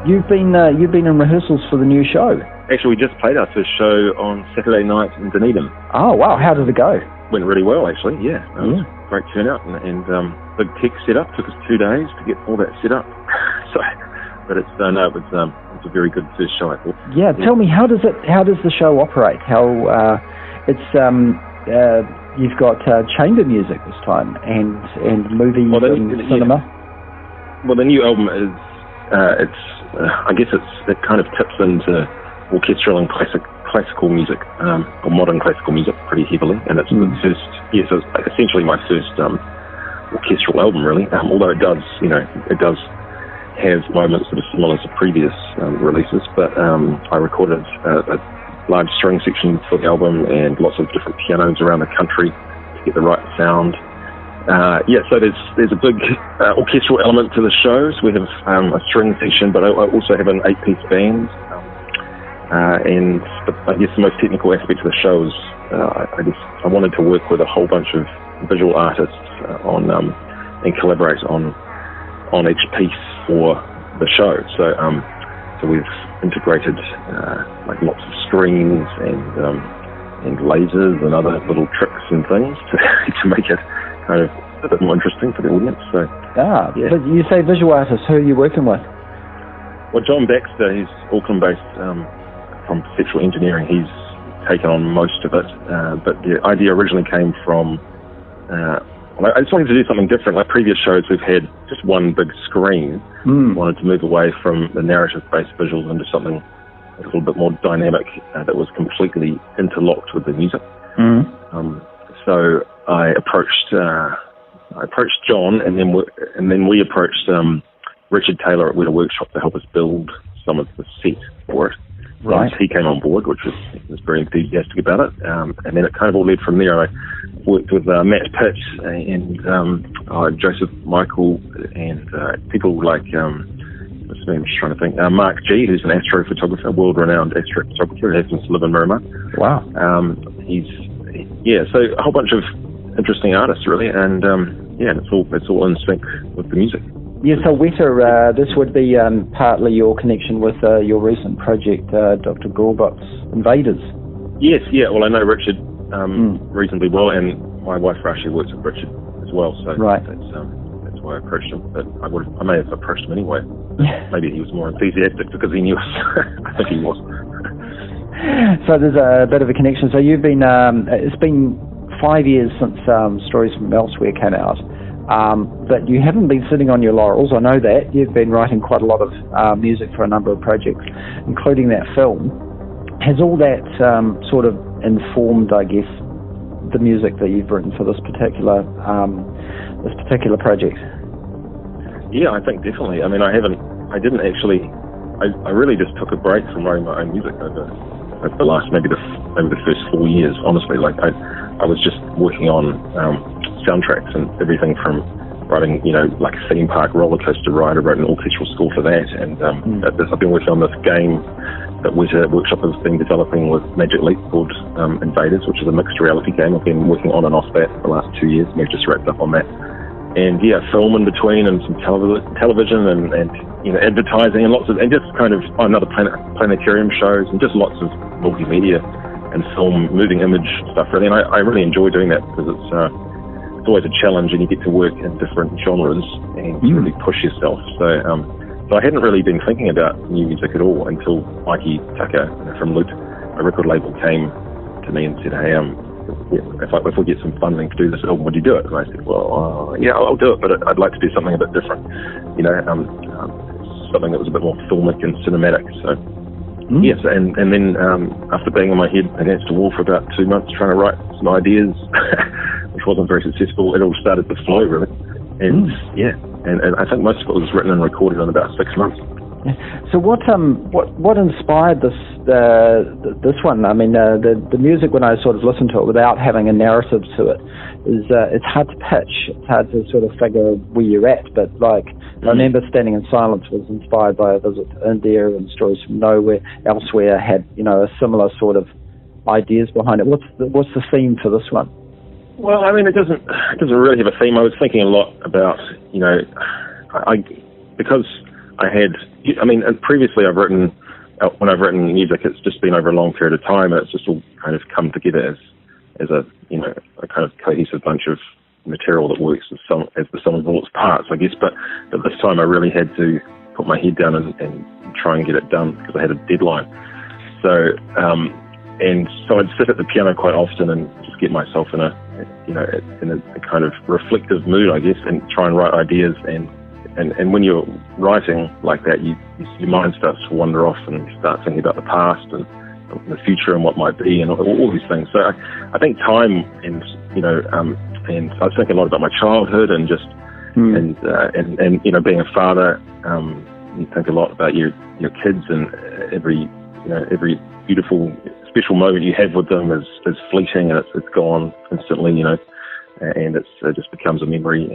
You've been in rehearsals for the new show. Actually, we just played our first show on Saturday night in Dunedin. Oh wow! How did it go? Went really well, actually. Yeah. Great turnout and big tech setup. Took us 2 days to get all that set up. But it was a very good first show, I thought. Yeah. Tell me, how does the show operate? How you've got chamber music this time and movies and cinema. Yeah. Well, the new album is it kind of tips into orchestral and classical music, or modern classical music pretty heavily, and it's the first. Yes, it's essentially my first orchestral album, really. Although it does have moments that are similar to previous releases, but I recorded a large string section for the album and lots of different pianos around the country to get the right sound. So there's a big orchestral element to the shows. We have a string section, but I also have an 8-piece band. And I guess the most technical aspect of the show is I wanted to work with a whole bunch of visual artists and collaborate on each piece for the show. So we've integrated like lots of screens and lasers and other little tricks and things to make it kind of a bit more interesting for the audience. So but you say visual artists. Who are you working with? Well, John Baxter, he's Auckland-based from Perceptual Engineering. He's taken on most of it, but the idea originally came from. I just wanted to do something different. Like previous shows, we've had just one big screen. Wanted to move away from the narrative-based visuals into something a little bit more dynamic that was completely interlocked with the music. So I approached John, and then we approached Richard Taylor at Weta Workshop to help us build some of the set for it. Right. He came on board, which was very enthusiastic about it, and then it kind of all led from there. I worked with Matt Pitt and Joseph Michael and people like what's his name? I'm just trying to think. Mark G, who's an astrophotographer, world-renowned astrophotographer, who happens to live in Miramar. Wow. So a whole bunch of interesting artists, really, and it's all in sync with the music. Yeah, so Weta, this would be partly your connection with your recent project, Dr. Gorbot's Invaders. Yes, yeah. Well, I know Richard reasonably well, and my wife actually works with Richard as well. So right. That's why I approached him. But I may have approached him anyway. Maybe he was more enthusiastic because he knew us. I think he was. So there's a bit of a connection. So you've been, it's been 5 years since Stories from Elsewhere came out. But you haven't been sitting on your laurels. I know that. You've been writing quite a lot of music for a number of projects, including that film. Has all that sort of informed, I guess, the music that you've written for this particular project? Yeah, I think definitely. I mean, I really just took a break from writing my own music over the last maybe the first 4 years. Honestly, like I was just working on soundtracks and everything from writing, like a theme park roller coaster ride. I wrote an orchestral score for that, and I've been working on this game that Weta Workshop has been developing with Magic Leap called Invaders, which is a mixed reality game. I've been working on and off that for the last 2 years, and we've just wrapped up on that. And film in between, and some television and advertising, and just kind of another planetarium shows, and just lots of multimedia and film, moving image stuff, really. And I really enjoy doing that because it's always a challenge, and you get to work in different genres and you really push yourself. So I hadn't really been thinking about new music at all until Mikey Tucker from Loot, a record label, came to me and said, "Hey, if we get some funding to do this album, would you do it?" And I said, "Well, yeah, I'll do it, but I'd like to do something a bit different, something that was a bit more filmic and cinematic." So yes, and then after banging my head against a wall for about 2 months trying to write some ideas, which wasn't very successful, it all started to flow, really. And and I think most of it was written and recorded in about 6 months. So what inspired this one? I mean, the music, when I sort of listen to it without having a narrative to it, is it's hard to pitch. It's hard to sort of figure where you're at. But I remember Standing in Silence was inspired by a visit to India, and Stories from Elsewhere had a similar sort of ideas behind it. What's the theme for this one? Well, I mean, it doesn't really have a theme. I was thinking a lot about because and previously when I've written music, it's just been over a long period of time, and it's just all kind of come together as a kind of cohesive bunch of material that works as the sum of all its parts, I guess. But this time I really had to put my head down and try and get it done because I had a deadline. So I'd sit at the piano quite often and just get myself in a kind of reflective mood, I guess, and try and write ideas. And when you're writing like that, your mind starts to wander off and you start thinking about the past and the future and what might be and all these things. So I think time and I was thinking a lot about my childhood and just and being a father. You think a lot about your kids, and every beautiful special moment you have with them is fleeting, and it's gone instantly, and it just becomes a memory.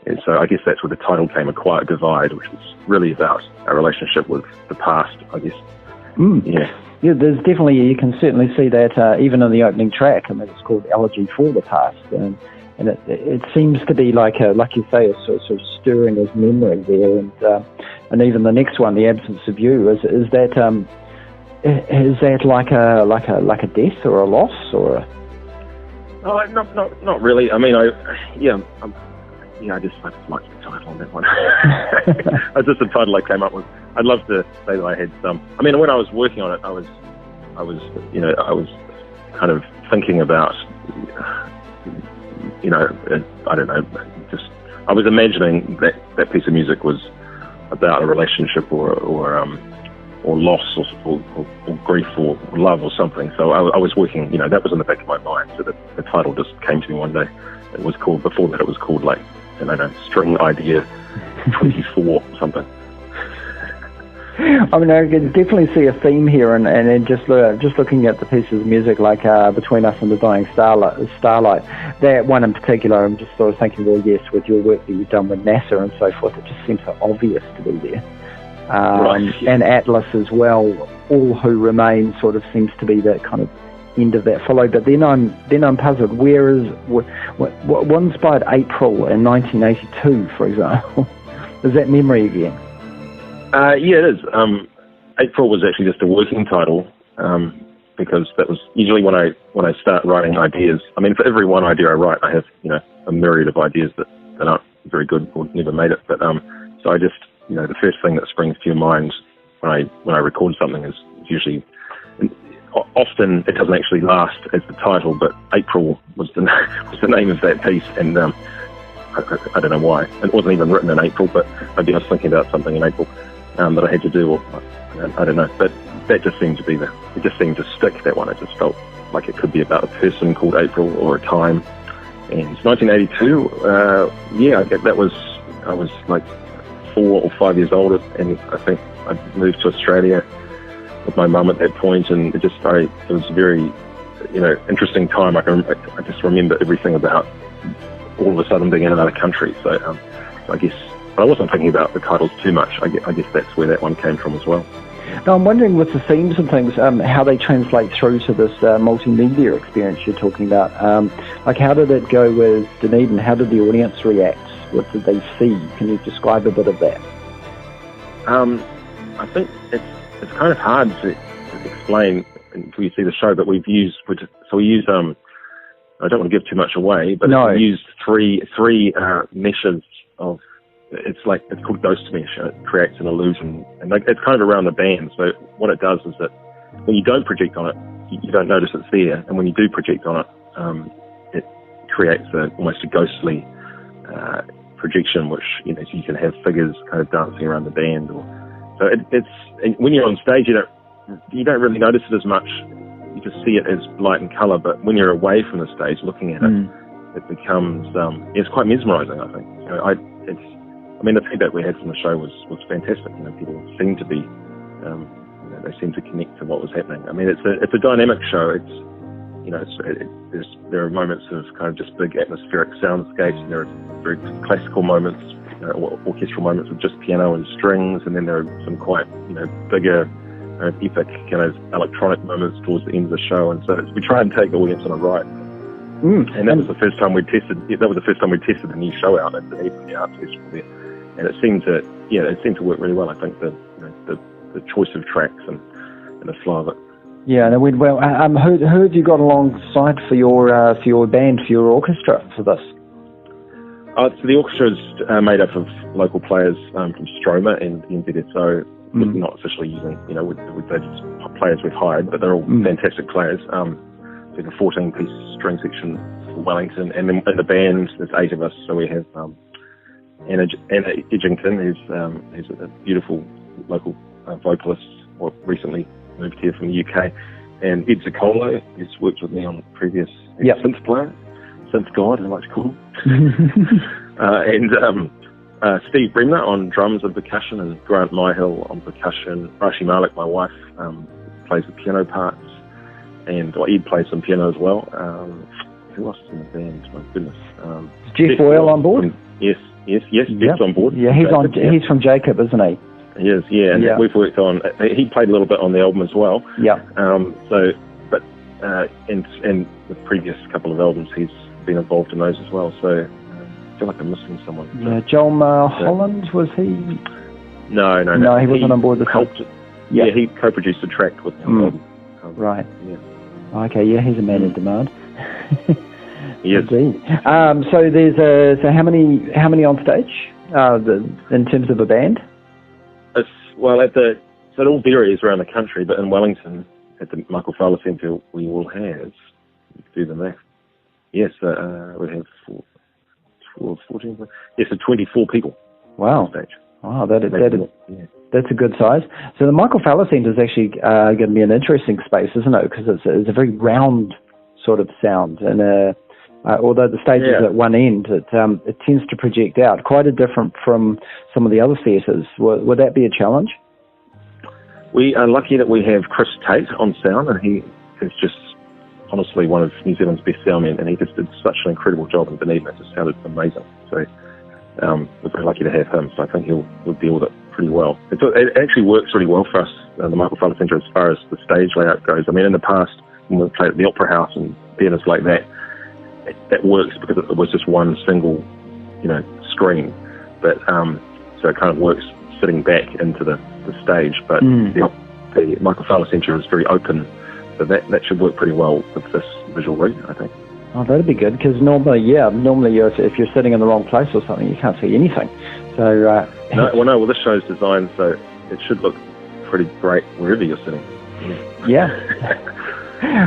And so I guess that's where the title came, A Quiet Divide, which is really about our relationship with the past, I guess. Yeah, there's definitely, you can certainly see that even in the opening track. I mean, it's called Elegy for the Past, and it seems to be like you say, a sort of stirring of memory there, and even the next one, The Absence of You, is that like a death or a loss or a... Oh, not really. I mean, I just liked the title on that one. It's just the title I came up with. I'd love to say that I had some. I mean, when I was working on it, I was kind of thinking about, I don't know, just I was imagining that piece of music was about a relationship or loss or grief or love or something. So I was working, that was in the back of my mind. So the title just came to me one day. It was called, before that it was called like, I don't know, String Idea 24 or something. I mean, I can definitely see a theme here, and just looking at the pieces of music like Between Us and the Dying Starlight, that one in particular, I'm just sort of thinking, well, yes, with your work that you've done with NASA and so forth, it just seems so obvious to be there. Right. And Atlas as well, All Who Remain sort of seems to be that kind of end of that follow. But then I'm puzzled. What inspired April in 1982, for example? Is that memory again? Yeah, it is. April was actually just a working title because that was usually when I start writing ideas. I mean, for every one idea I write, I have a myriad of ideas that aren't very good or never made it. But so I just the first thing that springs to your mind when I record something is usually. Often it doesn't actually last as the title, but April was the name of that piece, and I don't know why. It wasn't even written in April, but maybe I was thinking about something in April that I had to do, or I don't know. But that just seemed to be it just seemed to stick, that one. It just felt like it could be about a person called April or a time. And 1982, I was like 4 or 5 years old, and I think I moved to Australia with my mum at that point, and it was a very, interesting time. I just remember everything about all of a sudden being in another country. So I guess, but I wasn't thinking about the titles too much. I guess that's where that one came from as well. Now, I'm wondering with the themes and things, how they translate through to this multimedia experience you're talking about. Like, how did it go with Dunedin? How did the audience react? What did they see? Can you describe a bit of that? I think it's kind of hard to explain until you see the show, but we use I don't want to give too much away, but no. We used three meshes of, it's called Ghost Mesh, and it creates an illusion, and it's kind of around the band. So what it does is that when you don't project on it, you don't notice it's there, and when you do project on it, it creates almost a ghostly projection, which so you can have figures kind of dancing around the band, so it's when you're on stage, you don't really notice it as much. You just see it as light and colour, but when you're away from the stage looking at it, it becomes it's quite mesmerising, I think. The feedback we had from the show was fantastic. People seem to be they seem to connect to what was happening. I mean, it's a dynamic show. There are moments of kind of just big atmospheric soundscapes, and there are very classical moments, orchestral moments with just piano and strings, and then there are some quite bigger, epic kind of electronic moments towards the end of the show. And so we try and take the audience on a ride. And that was the first time we tested. That was the first time we tested the new show out at the Art Festival there, and it seemed to it seemed to work really well. I think the choice of tracks and the flow of it. Yeah, and it went well. Who have you got alongside for your band, for your orchestra for this? So the orchestra is made up of local players from Stroma and the NZSO. We're not officially using, they're just players we've hired, but they're all fantastic players. So the 14-piece string section for Wellington, and then in the band there's 8 of us. So we have Anna Edgington, who's a beautiful local vocalist, recently moved here from the UK, and Ed Ziccolo, who's worked with me on previous synth player, synth god, I like to call him, and Steve Bremner on drums and percussion, and Grant Myhill on percussion. Rashi Malik, my wife, plays the piano parts, and Ed plays some piano as well. Who else is in the band? My goodness. Jeff Boyle on board? Yes, Jeff's on board. Yeah, he's from Jacob, isn't he? He is, yeah, and we've worked on. He played a little bit on the album as well. Yeah. And the previous couple of albums, he's been involved in those as well. So I feel like I'm missing someone. Yeah, Joel Holland, was he? No, he wasn't on board the helped. Yeah, he co-produced the track with the album. Right. Yeah. Okay. Yeah, he's a man in demand. Yes. Indeed. So there's how many on stage in terms of a band? It all varies around the country, but in Wellington, at the Michael Fowler Centre, we will have, do the math, we have 14, so 24 people. Wow. On stage. Wow, that's a good size. So the Michael Fowler Centre is actually going to be an interesting space, isn't it? Because it's a very round sort of sound, and although the stage is at one end, it tends to project out, quite a different from some of the other theatres. Would that be a challenge? We are lucky that we have Chris Tate on sound, and he is just honestly one of New Zealand's best soundmen, and he just did such an incredible job in Dunedin. It just sounded amazing. So we're very lucky to have him. So I think he'll deal with it pretty well. It actually works really well for us, the Michael Fowler Centre, as far as the stage layout goes. I mean, in the past, when we played at the Opera House and theatres like that, that works because it was just one single, screen. But so it kind of works sitting back into the stage. But the Michael Fowler Centre is very open, so that should work pretty well with this visual rig, I think. Oh, that'd be good, because normally if you're sitting in the wrong place or something, you can't see anything. So well, this show's designed so it should look pretty great wherever you're sitting. Yeah.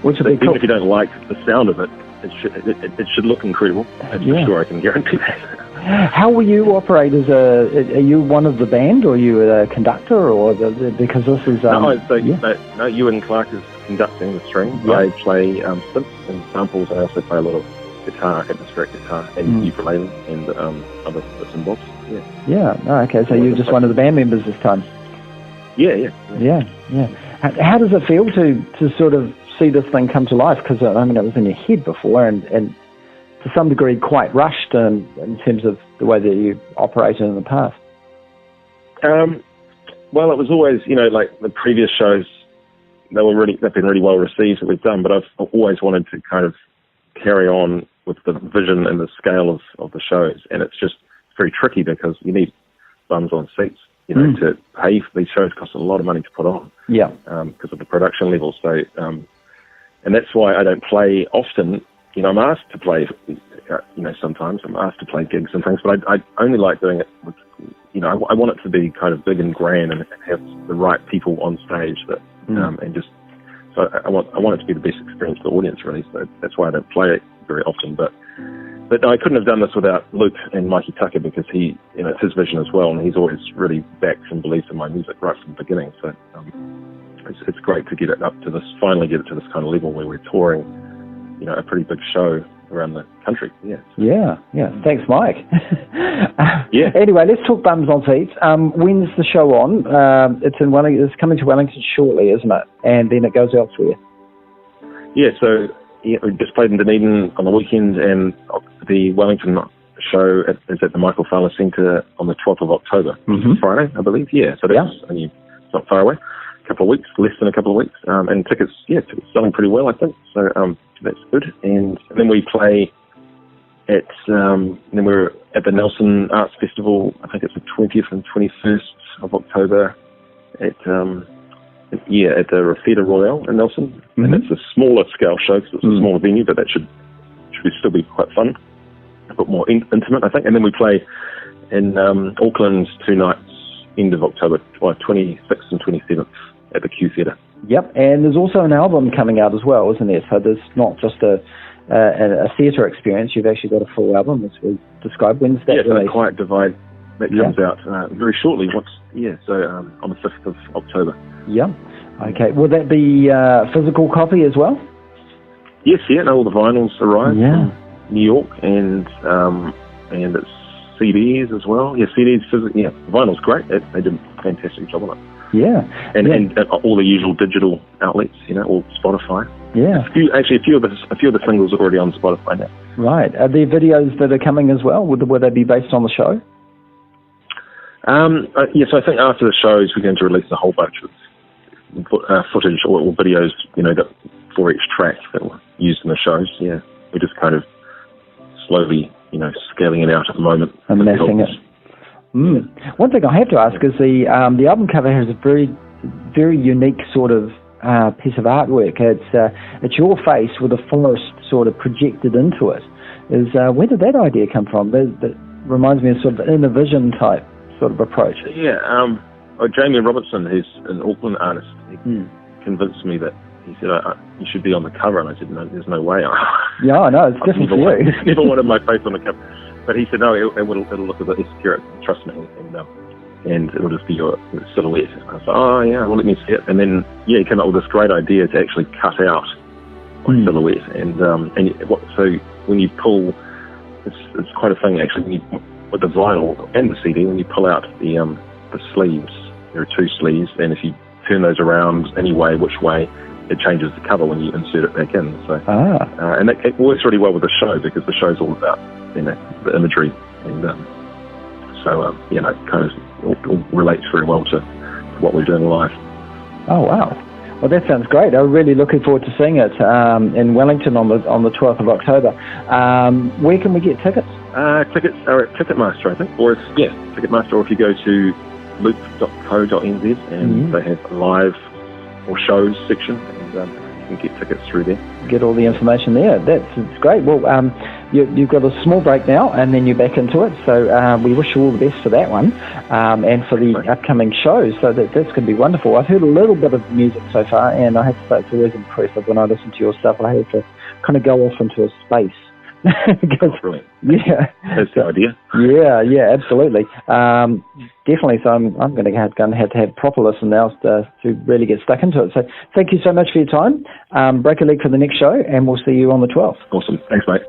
Which would be cool. Even if you don't like the sound of it, it should look incredible. That's for sure. I can guarantee that. How will you operate are you one of the band, or are you a conductor, or because this is no, Ewan Clark is conducting the strings. I play synths and samples. I also play a lot of guitar, atmospheric guitar, and ukulele, and other bits and bobs. Yeah. Oh, okay. So you're just one of the band members this time. Yeah. How does it feel to sort of see this thing come to life? Because I mean, it was in your head before, and to some degree quite rushed in terms of the way that you operated in the past. Well, it was always, like the previous shows, they've been really well received that we've done, but I've always wanted to kind of carry on with the vision and the scale of the shows, and it's just very tricky because you need bums on seats. To pay for these shows costs a lot of money to put on. Yeah. Because of the production levels. So, and that's why I don't play often. I'm asked to play, sometimes I'm asked to play gigs and things, but I only like doing it with, I want it to be kind of big and grand and have the right people on stage that, and just, so I want it to be the best experience for the audience, really. So that's why I don't play it very often. But I couldn't have done this without Luke and Mikey Tucker, because he, it's his vision as well, and he's always really backed and believes in my music right from the beginning. So it's great to finally get it to this kind of level where we're touring, a pretty big show around the country. Yeah. Thanks, Mike. Anyway, let's talk bums on seats. When's the show on? It's in Wellington. It's coming to Wellington shortly, isn't it? And then it goes elsewhere. So we just played in Dunedin on the weekend, and the Wellington show is at the Michael Fowler Centre on the 12th of October, Friday, I believe. So that's it's not far away. Less than a couple of weeks, and tickets selling pretty well, I think. So that's good. And then we play then we're at the Nelson Arts Festival. I think it's the 20th and 21st of October at the Theatre Royale in Nelson. And it's a smaller scale show because it's a smaller venue, but that should still be quite fun, a bit more intimate, I think. And then we play in Auckland 2 nights, end of October, 26th and 27th at the Q Theatre. Yep, and there's also an album coming out as well, isn't there? So there's not just a theatre experience, you've actually got a full album, as we described. When's that released? Yeah, Quiet Divide, that comes out very shortly. On the 5th of October. Yeah. Okay, will that be physical copy as well? Yes, all the vinyls arrive from New York, and it's CDs as well. Yeah, CDs, vinyl's great. They did a fantastic job on it. Yeah. And all the usual digital outlets, or Spotify. Yeah. A few of the singles are already on Spotify now. Right. Are there videos that are coming as well? Will they be based on the show? So I think after the shows we're going to release a whole bunch of footage or videos, that for each track that were used in the shows. Yeah. We're just kind of slowly, scaling it out at the moment. And amassing it. One thing I have to ask is the album cover has a very, very unique sort of piece of artwork. It's your face with a forest sort of projected into it. Where did that idea come from? That reminds me of sort of an inner vision type sort of approach. Yeah, Jamie Robertson, who's an Auckland artist, he convinced me that, he said, you should be on the cover, and I said, no, there's no way. Yeah, I know, it's different for you. Never wanted my face on the cover. But he said, no, it'll look a bit accurate, trust me, and it'll just be your silhouette. And I was like, oh yeah, well, let me see it. And then, he came up with this great idea to actually cut out my silhouette. So when you pull, it's quite a thing actually, with the vinyl and the CD, when you pull out the sleeves, there are 2 sleeves, and if you turn those around any way, which way, it changes the cover when you insert it back in. So, and that works really well with the show, because the show's all about the imagery, and kind of all relates very well to what we're doing live. Oh wow! Well, that sounds great. I'm really looking forward to seeing it in Wellington on the 12th of October. Where can we get tickets? Tickets are at Ticketmaster, I think, or Ticketmaster, or if you go to loop.co.nz, and they have a live or shows section, and you can get tickets through there. Get all the information there. That's great. Well, you've got a small break now, and then you're back into it. So we wish you all the best for that one, and for the upcoming shows. So that's going to be wonderful. I've heard a little bit of music so far, and I have to say it's always impressive when I listen to your stuff. I have to kind of go off into a space. Brilliant. Yeah, that's the idea. Yeah, absolutely. Definitely. So I'm going to have to have proper listen now to really get stuck into it. So thank you so much for your time. Break a leg for the next show, and we'll see you on the 12th. Awesome. Thanks, mate.